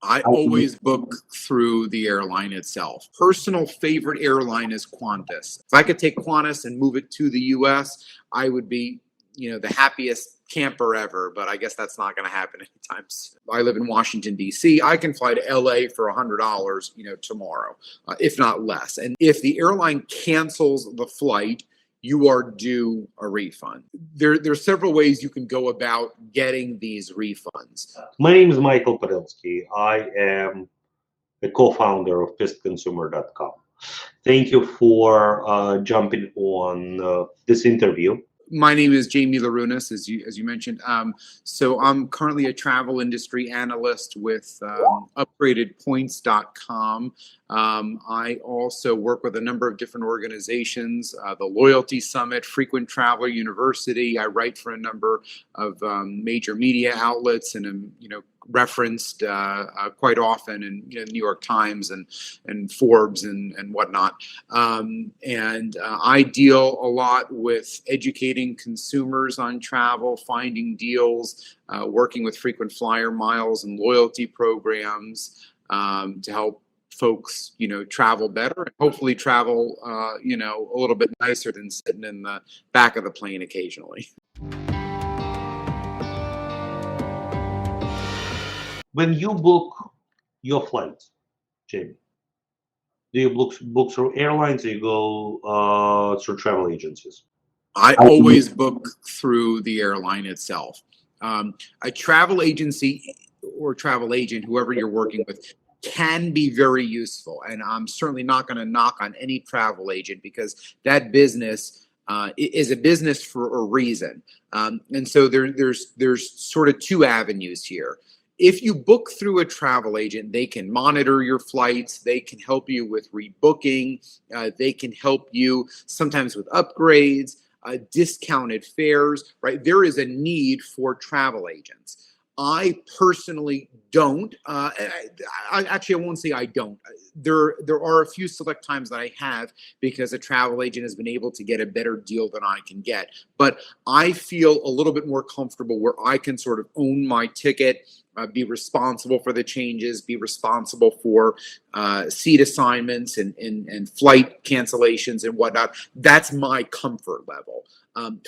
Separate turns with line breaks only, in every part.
I always book through the airline itself. Personal favorite airline is Qantas. If I could take Qantas and move it to the US, I would be, the happiest camper ever, but I guess that's not going to happen anytime soon. I live in Washington, D.C. I can fly to LA for $100, tomorrow, if not less. And if the airline cancels the flight, you are due a refund. There's several ways you can go about getting these refunds.
My name is Michael Podolsky. I am the co-founder of pissconsumer.com. Thank you for jumping on this interview.
My name is Jamie Larounis, as you mentioned. So I'm currently a travel industry analyst with upgradedpoints.com. I also work with a number of different organizations, the Loyalty Summit, Frequent Traveler University. I write for a number of major media outlets and am, referenced quite often in New York Times and Forbes and whatnot. And I deal a lot with educating consumers on travel, finding deals, working with frequent flyer miles and loyalty programs to help folks, travel better and hopefully travel, a little bit nicer than sitting in the back of the plane occasionally.
When you book your flights, Jamie, do you book through airlines or you go through travel agencies?
I always book through the airline itself. A travel agency or travel agent, whoever you're working with, can be very useful. And I'm certainly not going to knock on any travel agent because that business is a business for a reason. And so there's sort of two avenues here. If you book through a travel agent, they can monitor your flights. They can help you with rebooking. They can help you sometimes with upgrades, discounted fares, right? There is a need for travel agents. I personally don't. Actually, I won't say I don't. There are a few select times that I have because a travel agent has been able to get a better deal than I can get. But I feel a little bit more comfortable where I can sort of own my ticket, be responsible for the changes, be responsible for seat assignments and flight cancellations and whatnot. That's my comfort level.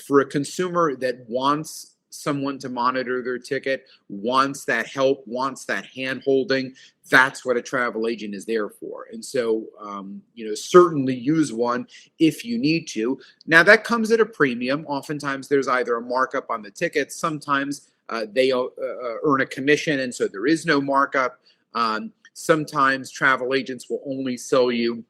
For a consumer that wants someone to monitor their ticket, wants that help, wants that hand holding, that's what a travel agent is there for. And so, certainly use one if you need to. Now that comes at a premium. Oftentimes there's either a markup on the ticket. Sometimes they earn a commission, and so there is no markup. Sometimes travel agents will only sell you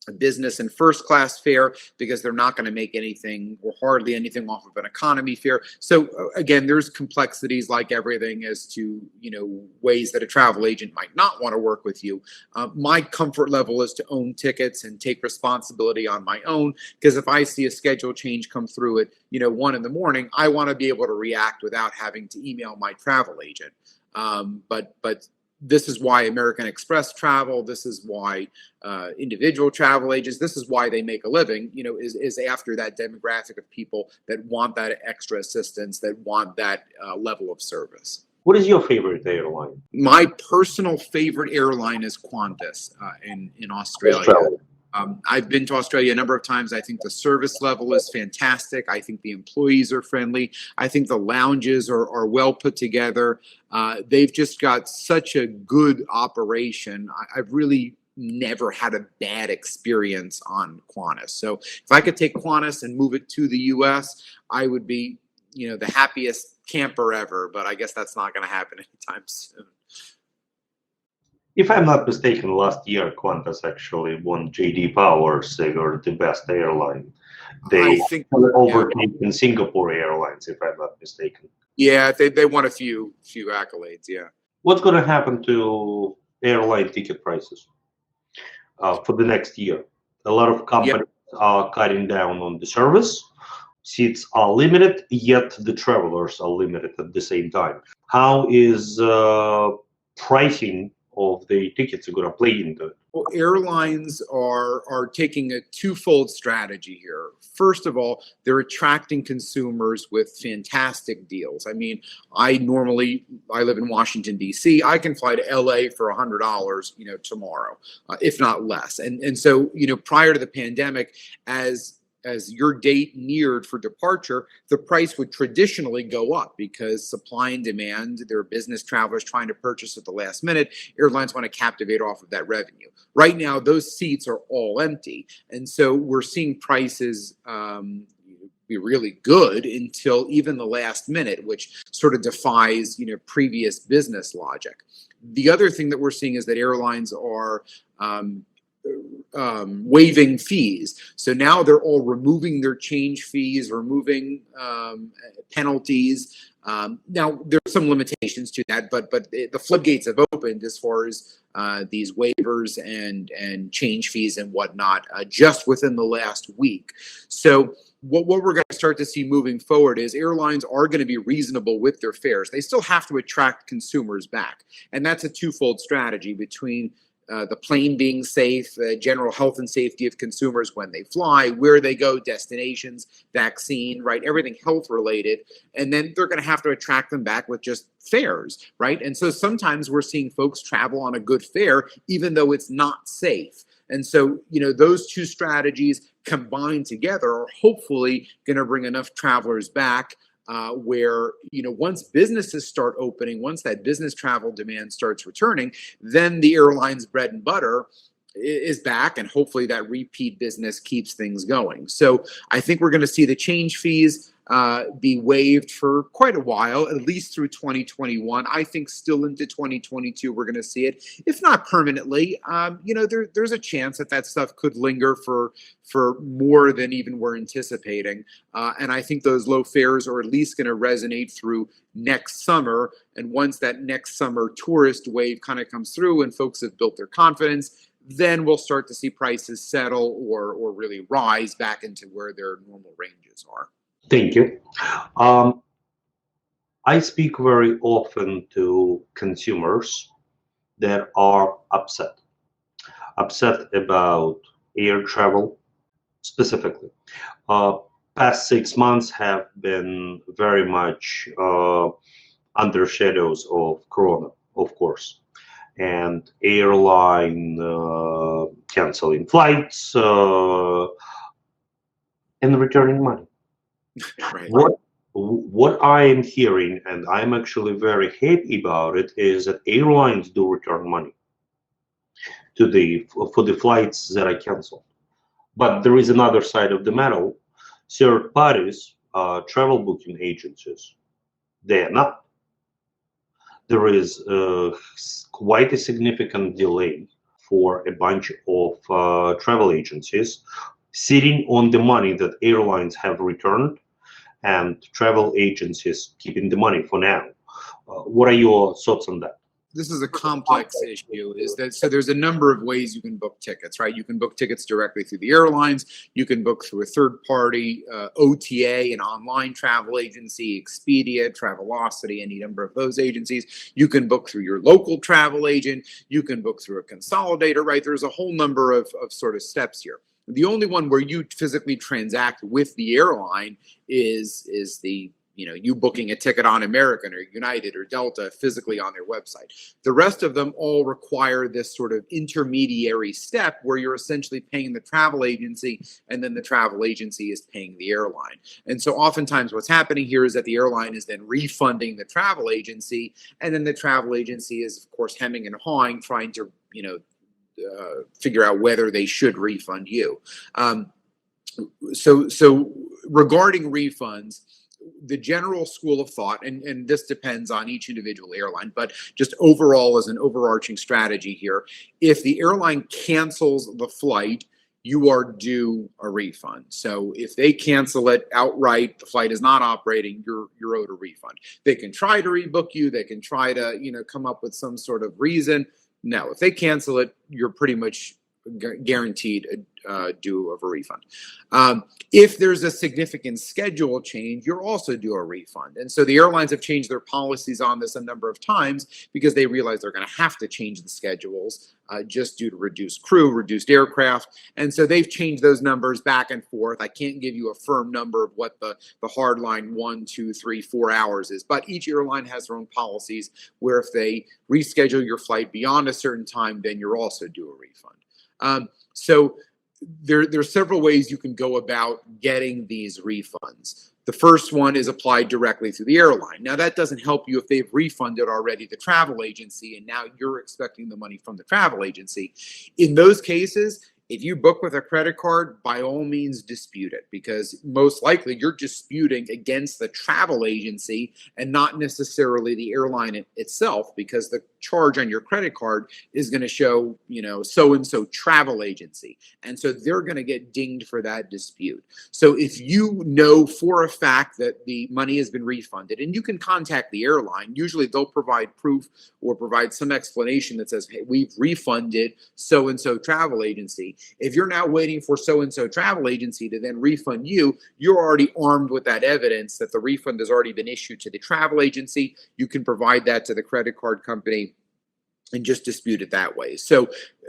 a business and first class fare because they're not going to make anything or hardly anything off of an economy fare. So again, there's complexities like everything as to, ways that a travel agent might not want to work with you. My comfort level is to own tickets and take responsibility on my own, because if I see a schedule change come through at, 1 a.m, I want to be able to react without having to email my travel agent. But this is why American Express travel. This is why individual travel agents. This is why they make a living. Is after that demographic of people that want that extra assistance, that want that level of service.
What is your favorite airline?
My personal favorite airline is Qantas in Australia. I've been to Australia a number of times. I think the service level is fantastic. I think the employees are friendly. I think the lounges are well put together. They've just got such a good operation. I've really never had a bad experience on Qantas. So if I could take Qantas and move it to the US, I would be, the happiest camper ever. But I guess that's not going to happen anytime soon.
If I'm not mistaken, last year Qantas actually won J.D. Power's. They were the best airline. They overtaken Singapore Airlines, if I'm not mistaken.
Yeah, they won a few accolades. Yeah.
What's going to happen to airline ticket prices for the next year? A lot of companies are cutting down on the service. Seats are limited, yet the travelers are limited at the same time. How is pricing of the tickets are going to play into it?
Well, airlines are taking a twofold strategy here. First of all, they're attracting consumers with fantastic deals. I mean, I live in Washington D.C. I can fly to L.A. for $100, tomorrow, if not less. And so, prior to the pandemic, as your date neared for departure, the price would traditionally go up because supply and demand, there are business travelers trying to purchase at the last minute. Airlines want to captivate off of that revenue. Right now, those seats are all empty. And so we're seeing prices be really good until even the last minute, which sort of defies, previous business logic. The other thing that we're seeing is that airlines are waiving fees. So now they're all removing their change fees, removing penalties. Now there's some limitations to that, but the floodgates have opened as far as these waivers and change fees and whatnot just within the last week. So what we're going to start to see moving forward is airlines are going to be reasonable with their fares. They still have to attract consumers back, and that's a twofold strategy between the plane being safe, general health and safety of consumers when they fly, where they go, destinations, vaccine, right? Everything health related. And then they're going to have to attract them back with just fares, right? And so sometimes we're seeing folks travel on a good fare, even though it's not safe. And so, those two strategies combined together are hopefully going to bring enough travelers back where, once businesses start opening, once that business travel demand starts returning, then the airline's bread and butter is back, and hopefully that repeat business keeps things going. So I think we're going to see the change fees be waived for quite a while, at least through 2021. I think still into 2022 we're going to see it, if not permanently. There's a chance that stuff could linger for more than even we're anticipating. And I think those low fares are at least going to resonate through next summer. And once that next summer tourist wave kind of comes through and folks have built their confidence, then we'll start to see prices settle or really rise back into where their normal ranges are.
Thank you. I speak very often to consumers that are upset about air travel specifically. Past 6 months have been very much under shadows of Corona, of course, and airline canceling flights and returning money.
Right.
What I am hearing, and I'm actually very happy about it, is that airlines do return money for the flights that I canceled. But there is another side of the medal. Third parties, travel booking agencies, they are not. There is quite a significant delay for a bunch of travel agencies sitting on the money that airlines have returned, and travel agencies keeping the money for now. What are your thoughts on that?
This is a complex issue. So there's a number of ways you can book tickets, right? You can book tickets directly through the airlines. You can book through a third-party OTA, an online travel agency, Expedia, Travelocity, any number of those agencies. You can book through your local travel agent. You can book through a consolidator, right? There's a whole number of sort of steps here. The only one where you physically transact with the airline is the you booking a ticket on American or United or Delta physically on their website. The rest of them all require this sort of intermediary step where you're essentially paying the travel agency, and then the travel agency is paying the airline. And so oftentimes what's happening here is that the airline is then refunding the travel agency, and then the travel agency is, of course, hemming and hawing, trying to figure out whether they should refund you. So regarding refunds, the general school of thought, and this depends on each individual airline, but just overall as an overarching strategy here, if the airline cancels the flight, you are due a refund. So if they cancel it outright, the flight is not operating, you're owed a refund. They can try to rebook you, they can try to come up with some sort of reason. No, if they cancel it, you're pretty much guaranteed due of a refund. If there's a significant schedule change, you're also due a refund. And so the airlines have changed their policies on this a number of times because they realize they're going to have to change the schedules just due to reduced crew, reduced aircraft. And so they've changed those numbers back and forth. I can't give you a firm number of what the hard line 1, 2, 3, 4 hours is, but each airline has their own policies where if they reschedule your flight beyond a certain time, then you're also due a refund. So there's several ways you can go about getting these refunds. The first one is applied directly through the airline. Now, that doesn't help you if they've refunded already the travel agency and now you're expecting the money from the travel agency. In those cases, if you book with a credit card, by all means dispute it, because most likely you're disputing against the travel agency and not necessarily the airline itself, because the charge on your credit card is going to show, so-and-so travel agency. And so they're going to get dinged for that dispute. So if you know for a fact that the money has been refunded, and you can contact the airline, usually they'll provide proof or provide some explanation that says, hey, we've refunded so-and-so travel agency. If you're now waiting for so-and-so travel agency to then refund you, you're already armed with that evidence that the refund has already been issued to the travel agency. You can provide that to the credit card company and just dispute it that way. So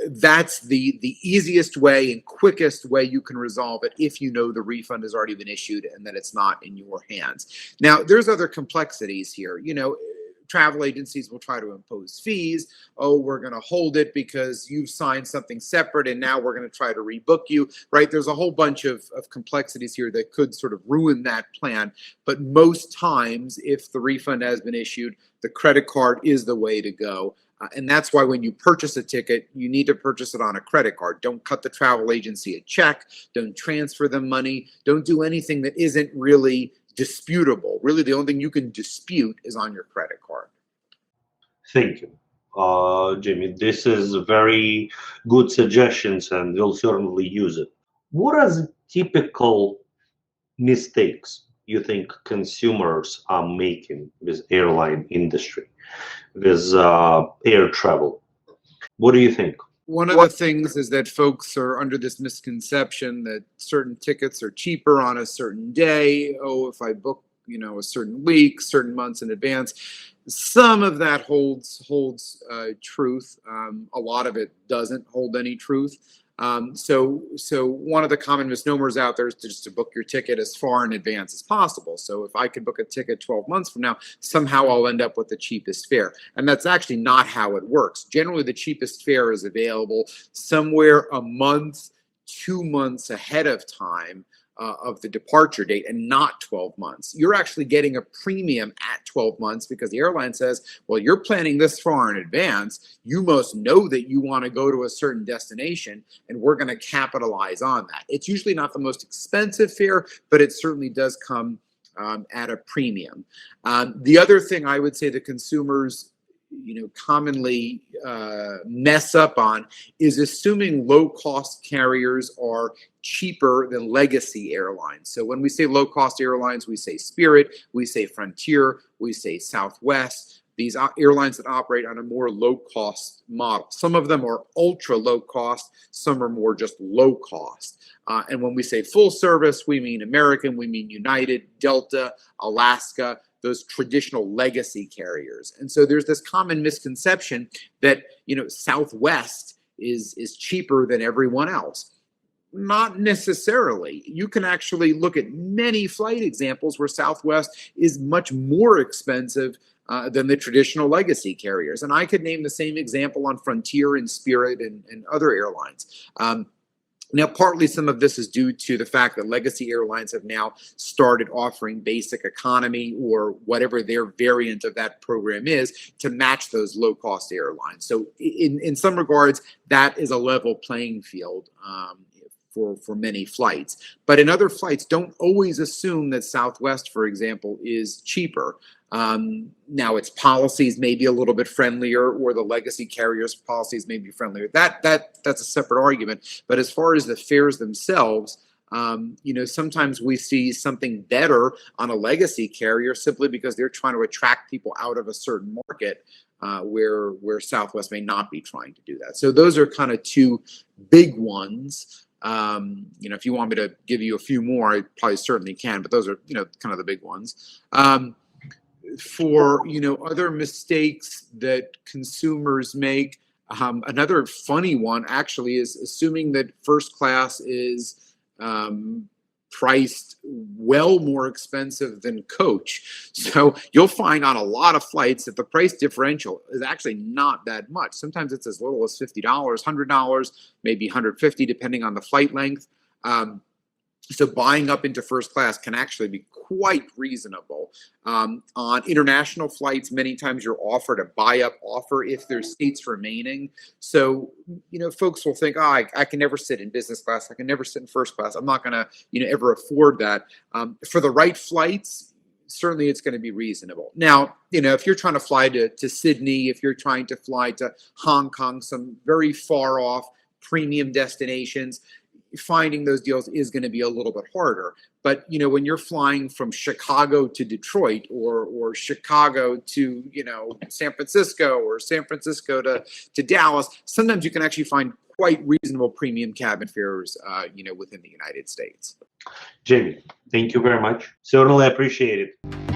that's the easiest way and quickest way you can resolve it if you know the refund has already been issued and that it's not in your hands. Now, there's other complexities here. Travel agencies will try to impose fees. Oh, we're going to hold it because you've signed something separate and now we're going to try to rebook you, right? There's a whole bunch of complexities here that could sort of ruin that plan. But most times, if the refund has been issued, the credit card is the way to go. And that's why when you purchase a ticket, you need to purchase it on a credit card. Don't cut the travel agency a check. Don't transfer them money. Don't do anything that isn't really disputable. Really, the only thing you can dispute is on your credit card.
Thank you, Jamie. This is very good suggestions, and we'll certainly use it. What are the typical mistakes you think consumers are making with airline industry, with air travel? What do you think?
One of the things is that folks are under this misconception that certain tickets are cheaper on a certain day. Oh, if I book, a certain week, certain months in advance. Some of that holds truth. A lot of it doesn't hold any truth. So one of the common misnomers out there is just to book your ticket as far in advance as possible. So if I could book a ticket 12 months from now, somehow I'll end up with the cheapest fare. And that's actually not how it works. Generally, the cheapest fare is available somewhere a month, 2 months ahead of time of the departure date, and not 12 months. You're actually getting a premium at 12 months because the airline says, well, you're planning this far in advance. You must know that you want to go to a certain destination, and we're going to capitalize on that. It's usually not the most expensive fare, but it certainly does come at a premium. The other thing I would say that consumers commonly mess up on is assuming low-cost carriers are cheaper than legacy airlines. So when we say low-cost airlines, we say Spirit, we say Frontier, we say Southwest. These airlines that operate on a more low-cost model. Some of them are ultra low-cost, some are more just low-cost. And when we say full service, we mean American, we mean United, Delta, Alaska, those traditional legacy carriers. And so there's this common misconception that, Southwest is cheaper than everyone else. Not necessarily. You can actually look at many flight examples where Southwest is much more expensive than the traditional legacy carriers. And I could name the same example on Frontier and Spirit and other airlines. Now, partly some of this is due to the fact that legacy airlines have now started offering basic economy or whatever their variant of that program is to match those low-cost airlines. So in some regards, that is a level playing field for many flights. But in other flights, don't always assume that Southwest, for example, is cheaper. Now, its policies may be a little bit friendlier, or the legacy carriers' policies may be friendlier. That's a separate argument. But as far as the fares themselves, sometimes we see something better on a legacy carrier simply because they're trying to attract people out of a certain market where Southwest may not be trying to do that. So those are kind of two big ones. If you want me to give you a few more, I probably certainly can, but those are, kind of the big ones. For, other mistakes that consumers make, another funny one actually is assuming that first class is priced well more expensive than coach. So you'll find on a lot of flights that the price differential is actually not that much. Sometimes it's as little as $50, $100, maybe $150, depending on the flight length. So buying up into first class can actually be quite reasonable. On international flights, many times you're offered a buy-up offer if there's seats remaining. So, folks will think, I can never sit in business class. I can never sit in first class. I'm not going to, ever afford that. For the right flights, certainly it's going to be reasonable. Now, if you're trying to fly to Sydney, if you're trying to fly to Hong Kong, some very far off premium destinations, finding those deals is going to be a little bit harder. But, when you're flying from Chicago to Detroit or Chicago to, San Francisco or San Francisco to Dallas, sometimes you can actually find quite reasonable premium cabin fares, within the United States.
Jamie, thank you very much. Certainly appreciate it.